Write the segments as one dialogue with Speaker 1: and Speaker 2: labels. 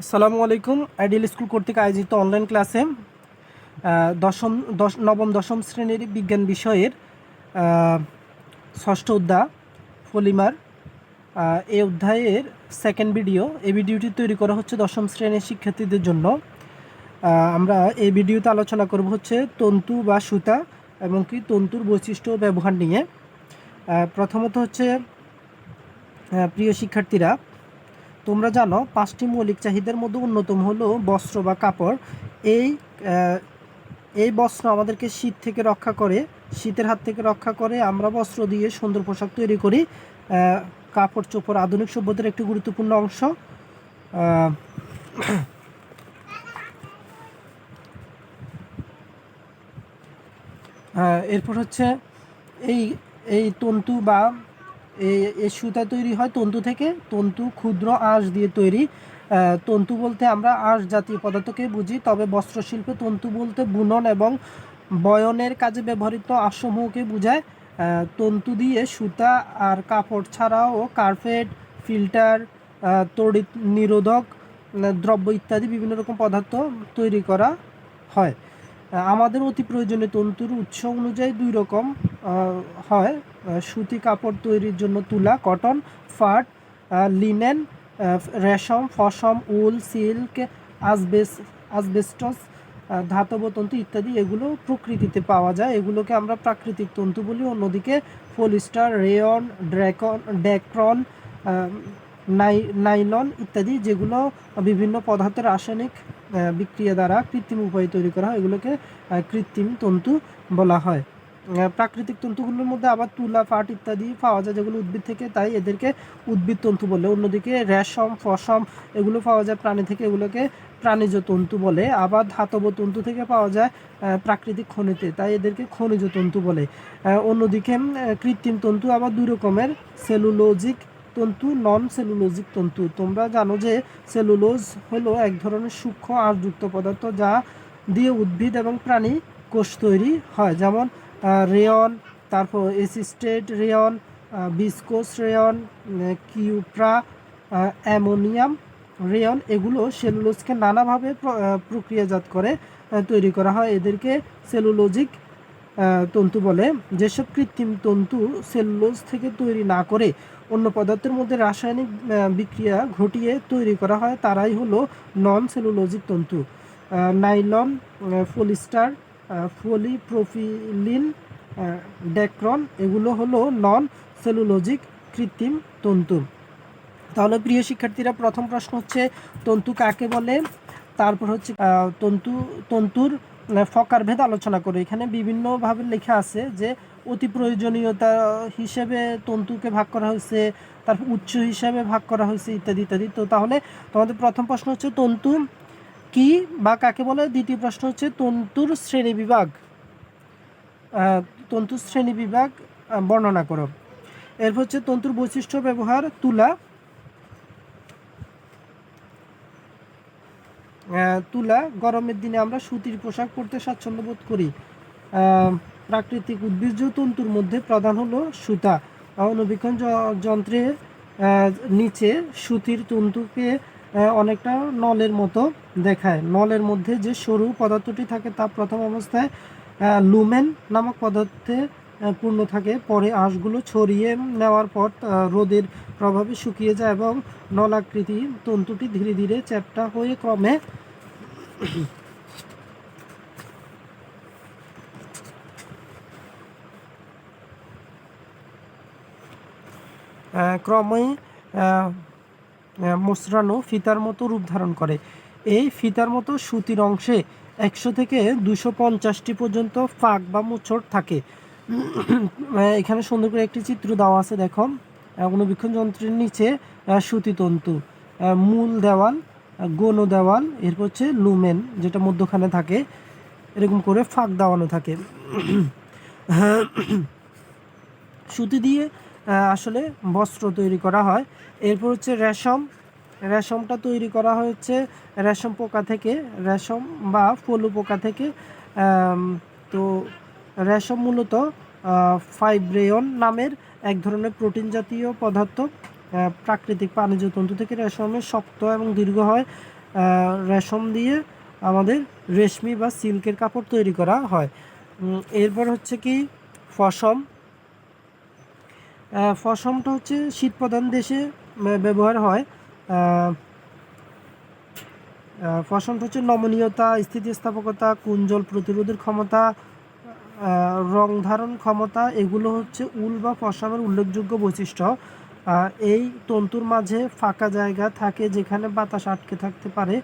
Speaker 1: আসসালামু আলাইকুম। Ideal school কর্তৃক আয়োজিত অনলাইন ক্লাসে নবম দশম শ্রেণীর বিজ্ঞান বিষয়ের ষষ্ঠ অধ্যায় পলিমার এই অধ্যায়ের সেকেন্ড ভিডিও। এই ভিডিওটি তৈরি করা হচ্ছে দশম শ্রেণীর শিক্ষার্থীদের জন্য। আমরা এই ভিডিওতে আলোচনা করব হচ্ছে তন্তু বা সুতা এবং কি তন্তুর বৈশিষ্ট্য ও ব্যবহার নিয়ে। প্রথমত হচ্ছে প্রিয় শিক্ষার্থীরা, তোমরা জানো 5টি মৌলিক চাহিদার মধ্যে অন্যতম হলো বস্ত্র বা কাপড়। এই এই বস্ত্র আমাদেরকে শীত থেকে রক্ষা করে, শীতের হাত থেকে রক্ষা করে। আমরা বস্ত্র দিয়ে সুন্দর পোশাক তৈরি করি। কাপড় চোপড় আধুনিক সভ্যতার একটি গুরুত্বপূর্ণ অংশ। এরপর হচ্ছে এই এই তন্তু বা এই সুতা তৈরি হয় তন্তু থেকে। তন্তু ক্ষুদ্র আঁশ দিয়ে তৈরি। তন্তু বলতে আমরা আঁশ জাতীয় পদার্থকে বুঝি, তবে বস্ত্রশিল্পে তন্তু বলতে বুনন এবং বয়নের কাজে ব্যবহৃত আঁশসমূহকে বোঝায়। তন্তু দিয়ে সুতা আর কাপড় ছাড়াও কার্পেট, ফিল্টার, তড়িৎ নিরোধক দ্রব্য ইত্যাদি বিভিন্ন রকম পদার্থ তৈরি করা হয়। আমাদের অতি প্রয়োজনীয় তন্তুর উৎস অনুযায়ী দুই রকম হয়। সুতি কাপড় তৈরির জন্য তুলা, কটন, পাট, লিনেন, রেশম, পশম, উল, সিল্ক, আসবেস্টস, ধাতব তন্তু ইত্যাদি এগুলো প্রকৃতিতে পাওয়া যায়। এগুলোকে আমরা প্রাকৃতিক তন্তু বলি। অন্যদিকে পলিস্টার, রেয়ন, ড্যাক্রন, নাইলন ইত্যাদি যেগুলো বিভিন্ন পদার্থের রাসায়নিক বিক্রিয়া দ্বারা কৃত্রিম উপায়ে তৈরি করা হয়, এগুলোকে কৃত্রিম তন্তু বলা হয়। প্রাকৃতিক তন্তুগুলোর মধ্যে আবার তুলা, পাট ইত্যাদি পাওয়া যায় যেগুলো উদ্ভিদ থেকে, তাই এদেরকে উদ্ভিদ তন্তু বলে। অন্যদিকে রেশম, পশম এগুলো পাওয়া যায় প্রাণী থেকে, এগুলোকে প্রাণীজ তন্তু বলে। আবার ধাতব তন্তু থেকে পাওয়া যায় প্রাকৃতিক খনিতে, তাই এদেরকে খনিজ তন্তু বলে। অন্যদিকে কৃত্রিম তন্তু আবার দুই রকমের, সেলুলোজিক তন্তু, নন সেলুলোজিক তন্তু। তোমরা জানো যে সেলুলোজ হলো এক ধরনের সূক্ষ্ম আঁশযুক্ত পদার্থ যা দিয়ে উদ্ভিদ এবং প্রাণী কোষ তৈরি হয়, যেমন রেয়ন, তারপর এসিস্টেড রেয়ন, বিসকোস রেয়ন, কিউপ্রা, অ্যামোনিয়াম রেয়ন। এগুলো সেলুলোজকে নানাভাবে প্রক্রিয়াজাত করে তৈরি করা হয়, এদেরকে সেলুলোজিক তন্তু বলে। যেসব কৃত্রিম তন্তু সেলুলোজ থেকে তৈরি না করে অন্য পদার্থের মধ্যে রাসায়নিক বিক্রিয়া ঘটিয়ে তৈরি করা হয় তারাই হলো নন সেলুলোজিক তন্তু। নাইলন, পলিস্টার, পলিপ্রোপিলিন, ড্যাক্রন এগুলো হলো নন সেলুলোজিক কৃত্রিম তন্তু। তাহলে প্রিয় শিক্ষার্থীরা, প্রথম প্রশ্ন হচ্ছে তন্তু কাকে বলে। তারপর হচ্ছে তন্তুর প্রকারভেদ আলোচনা করে। এখানে বিভিন্নভাবে লেখা আছে যে অতি প্রয়োজনীয়তা হিসেবে তন্তুকে ভাগ করা হয়েছে, তারপর উৎস হিসেবে ভাগ করা হয়েছে ইত্যাদি ইত্যাদি। তো তাহলে তোমাদের প্রথম প্রশ্ন হচ্ছে তন্তু কি বা কাকে বলে। দ্বিতীয় প্রশ্ন হচ্ছে তন্তুর শ্রেণীবিভাগ, তন্তুর শ্রেণীবিভাগ বর্ণনা করো। এরপর হচ্ছে তন্তুর বৈশিষ্ট্য ব্যবহার। তুলা গরমের দিনে আমরা সুতির পোশাক পরতে স্বাচ্ছন্দ্য বোধ করি। প্রাকৃতিক উদ্ভিজ্জ তন্তুর মধ্যে প্রধান হলো সুতা। অণুবীক্ষণ যন্ত্রে নিচে সুতির তন্তুকে অনেকটা নলের মতো দেখায়। নলের মধ্যে যে সরু পদার্থটি থাকে তা প্রথম অবস্থায় লুমেন নামক পদার্থে পূর্ণ থাকে, পরে আঁশগুলো ছড়িয়ে নেওয়ার পর রোদের প্রভাবে শুকিয়ে যায় এবং নলাকৃতি তন্তুটি ধীরে ধীরে চ্যাপ্টা হয়ে ক্রমে মোচড়ানো ফিতার মতো রূপ ধারণ করে। এই ফিতার মতো সুতির অংশে 100 থেকে 250টি পর্যন্ত ফাঁক বা মোচড় থাকে। এখানে সুন্দর করে একটি চিত্র দেওয়া আছে, দেখো। অণুবীক্ষণ যন্ত্রের নিচে সুতি তন্তু, মূল দেওয়াল, গৌণ দেওয়াল, এরপর হচ্ছে লুমেন যেটা মধ্যখানে থাকে, এরকম করে ফাঁক দেওয়ানো থাকে। সুতি দিয়ে আসলে বস্ত্র তৈরি করা হয়। এরপর হচ্ছে রেশমটা তৈরি করা হচ্ছে রেশম পোকা থেকে, রেশম বা পলু পোকা থেকে। তো রেশম মূলত ফাইব্রেয়ন নামের এক ধরনের প্রোটিন জাতীয় পদার্থ। প্রাকৃতিক প্রাণীজ তন্তু থেকে রেশমের শক্ত এবং দীর্ঘ হয়। রেশম দিয়ে আমাদের রেশমি বা সিল্কের কাপড় তৈরি করা হয়। এরপর হচ্ছে কি পশম। পশমটা হচ্ছে শীতপ্রধান দেশে ব্যবহার হয়। পশমটা হচ্ছে নমনীয়তা, স্থিতিস্থাপকতা, কুঞ্জল প্রতিরোধের ক্ষমতা, রং ধারণ ক্ষমতা, এগুলো হচ্ছে উল বা পশমের উল্লেখযোগ্য বৈশিষ্ট্য। এই তন্তুর মাঝে ফাঁকা জায়গা থাকে যেখানে বাতাস আটকে থাকতে পারে।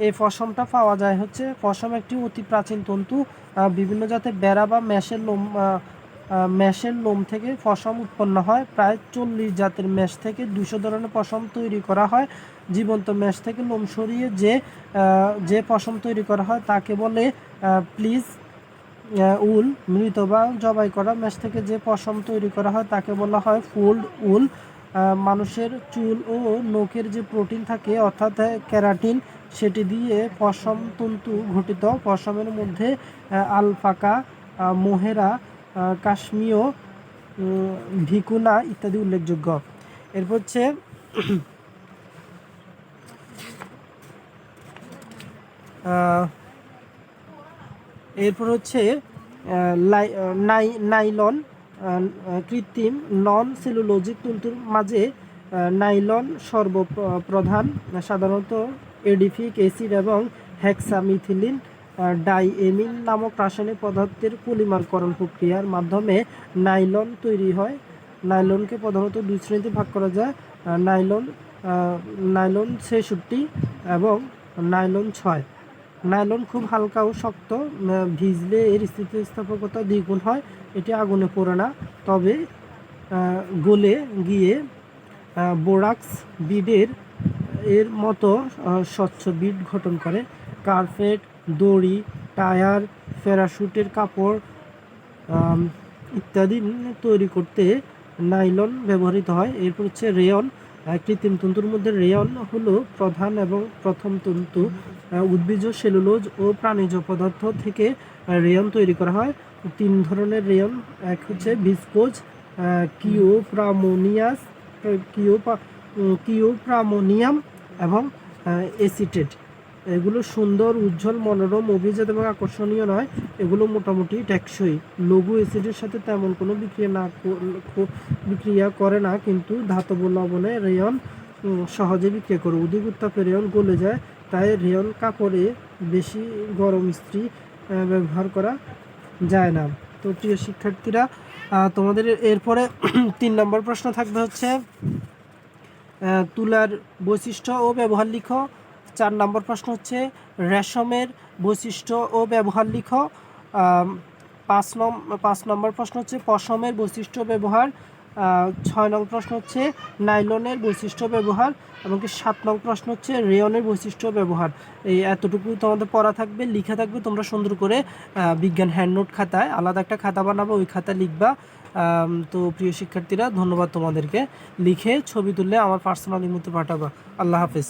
Speaker 1: এই পশমটা পাওয়া যায় হচ্ছে, পশম একটি অতি প্রাচীন তন্তু। বিভিন্ন জাতের বেড়া বা মেষের লোম থেকে পশম উৎপন্ন হয়। প্রায় 40 জাতের মেষ থেকে 200 ধরনের পশম তৈরি করা হয়। জীবন্ত মেষ থেকে লোম সরিয়ে যে পশম তৈরি করা হয় তাকে বলে প্লিজ উল। মৃত বা জবাই করা মেষ থেকে যে পশম তৈরি করা হয় তাকে বলা হয় ফুলড উল। মানুষের চুল ও নখের যে প্রোটিন থাকে অর্থাৎ ক্যারাটিন, সেটি দিয়ে পশম তন্তু গঠিত। পশমের মধ্যে আলপাকা, মোহেরা, কাশ্মীয়, ভিকুনা ইত্যাদি উল্লেখযোগ্য। এরপর হচ্ছে নাইলন। কৃত্রিম নন সেলুলোজিক তন্তুর মাঝে নাইলন সর্বপ্রধান। সাধারণত এডিফিক অ্যাসিড এবং হেক্সামিথিলিন ডাইএমিন নামক রাসায়নিক পদার্থের পলিমারকরণ প্রক্রিয়ার মাধ্যমে নাইলন তৈরি হয়। নাইলনকে প্রধানত দুই শ্রেণীতে ভাগ করা যায়, নাইলন 66 এবং নাইলন 6। নাইলন খুব হালকা ও শক্ত, ভিজলে এর স্থিতিস্থাপকতা দ্বিগুণ হয়। এটি আগুনে পোড়ে না, তবে গলে গিয়ে বোরাক্স বিডের এর মতো স্বচ্ছ বিড গঠন করে। কার্পেট, দড়ি, টায়ার, প্যারাশুটের কাপড় ইত্যাদি তৈরি করতে নাইলন ব্যবহৃত হয়। এরপর হচ্ছে রেয়ন। কৃত্রিম তন্তুর মধ্যে রেয়ন হলো প্রধান এবং প্রথম তন্তু। উদ্ভিজ্জ সেলুলোজ ও প্রাণীজ পদার্থ থেকে রেয়ন তৈরি করা হয়। 3 ধরনের রেয়ন, এক হচ্ছে ভিসকোজ, কিওপ্রামোনিয়াম এবং এসিটেট। এগুলো সুন্দর, উজ্জ্বল, মনোরম, অভিজাত এবং আকর্ষণীয় নয়। এগুলো মোটামুটি টেকসই। লঘু অ্যাসিডের সাথে তেমন কোনো বিক্রিয়া করে না, কিন্তু ধাতব লবণে রেয়ন সহজে বিক্রিয়া করে। অধিক উত্তাপে রেয়ন গলে যায়, তাই রেয়ন কাপড়ে বেশি গরম ইস্ত্রি ব্যবহার করা যায় না। তো প্রিয় শিক্ষার্থীরা, তোমাদের এরপরে 3 নম্বর প্রশ্ন থাকবে হচ্ছে তুলার বৈশিষ্ট্য ও ব্যবহার লিখো। 4 নম্বর প্রশ্ন হচ্ছে রেশমের বৈশিষ্ট্য ও ব্যবহার লিখো। 5 নম্বর প্রশ্ন হচ্ছে পশমের বৈশিষ্ট্য ব্যবহার। 6 নং প্রশ্ন হচ্ছে নাইলনের বৈশিষ্ট্য ব্যবহার, এবং 7 নং প্রশ্ন হচ্ছে রেয়নের বৈশিষ্ট্য ব্যবহার। এই এতটুকু তোমাদের পড়া থাকবে, লিখা থাকবে। তোমরা সুন্দর করে বিজ্ঞান হ্যান্ডনোট খাতায় আলাদা একটা খাতা বানাবো, ওই খাতা লিখবা। তো প্রিয় শিক্ষার্থীরা, ধন্যবাদ তোমাদেরকে। লিখে ছবি তুললে আমার পার্সোনাল ইমোতে পাঠাবা। আল্লাহ হাফেজ।